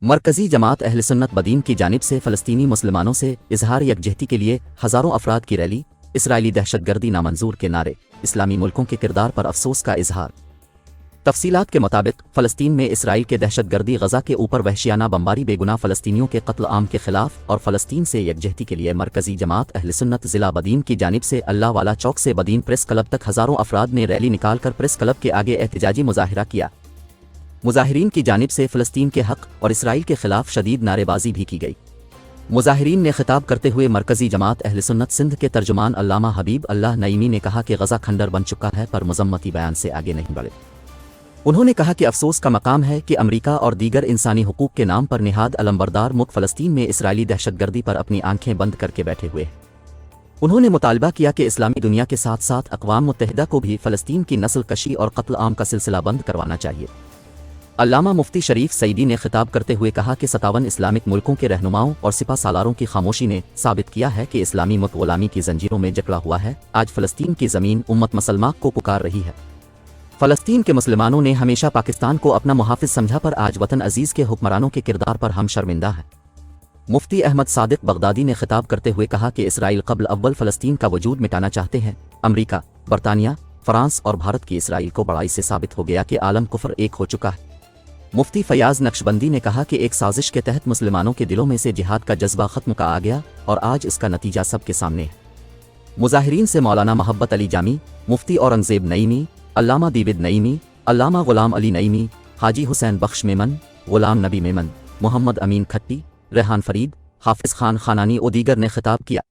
مرکزی جماعت اہل سنت بدین کی جانب سے فلسطینی مسلمانوں سے اظہار یکجہتی کے لیے ہزاروں افراد کی ریلی، اسرائیلی دہشت گردی نامنظور کے نعرے، اسلامی ملکوں کے کردار پر افسوس کا اظہار۔ تفصیلات کے مطابق فلسطین میں اسرائیل کے دہشت گردی غزہ کے اوپر وحشیانہ بمباری بے گناہ فلسطینیوں کے قتل عام کے خلاف اور فلسطین سے یکجہتی کے لیے مرکزی جماعت اہل سنت ضلع بدین کی جانب سے اللہ والا چوک سے بدین پریس کلب تک ہزاروں افراد نے ریلی نکال کر پریس کلب کے آگے احتجاجی مظاہرہ کیا۔ مظاہرین کی جانب سے فلسطین کے حق اور اسرائیل کے خلاف شدید نعرے بازی بھی کی گئی۔ مظاہرین نے خطاب کرتے ہوئے مرکزی جماعت اہل سنت سندھ کے ترجمان علامہ حبیب اللہ نعیمی نے کہا کہ غزہ کھنڈر بن چکا ہے پر مذمتی بیان سے آگے نہیں بڑھے۔ انہوں نے کہا کہ افسوس کا مقام ہے کہ امریکہ اور دیگر انسانی حقوق کے نام پر نہاد علمبردار ملک فلسطین میں اسرائیلی دہشت گردی پر اپنی آنکھیں بند کر کے بیٹھے ہوئے ہیں۔ انہوں نے مطالبہ کیا کہ اسلامی دنیا کے ساتھ ساتھ اقوام متحدہ کو بھی فلسطین کی نسل کشی اور قتل عام کا سلسلہ بند کروانا چاہیے۔ علامہ مفتی شریف سعیدی نے خطاب کرتے ہوئے کہا کہ 57 اسلامک ملکوں کے رہنماؤں اور سپہ سالاروں کی خاموشی نے ثابت کیا ہے کہ اسلامی ملک غلامی کی زنجیروں میں جکڑا ہوا ہے۔ آج فلسطین کی زمین امت مسلمہ کو پکار رہی ہے۔ فلسطین کے مسلمانوں نے ہمیشہ پاکستان کو اپنا محافظ سمجھا پر آج وطن عزیز کے حکمرانوں کے کردار پر ہم شرمندہ ہیں۔ مفتی احمد صادق بغدادی نے خطاب کرتے ہوئے کہا کہ اسرائیل قبل اول فلسطین کا وجود مٹانا چاہتے ہیں۔ امریکہ، برطانیہ، فرانس اور بھارت کی اسرائیل کو بڑائی سے ثابت ہو گیا کہ عالم کفر ایک ہو چکا ہے۔ مفتی فیاض نقشبندی نے کہا کہ ایک سازش کے تحت مسلمانوں کے دلوں میں سے جہاد کا جذبہ ختم کا آ گیا اور آج اس کا نتیجہ سب کے سامنے ہے۔ مظاہرین سے مولانا محبت علی جامی، مفتی اورنگزیب نعیمی، علامہ دیوبند نعیمی، علامہ غلام علی نعیمی، حاجی حسین بخش میمن، غلام نبی میمن، محمد امین کھٹی، ریحان فرید، حافظ خان خانانی و دیگر نے خطاب کیا۔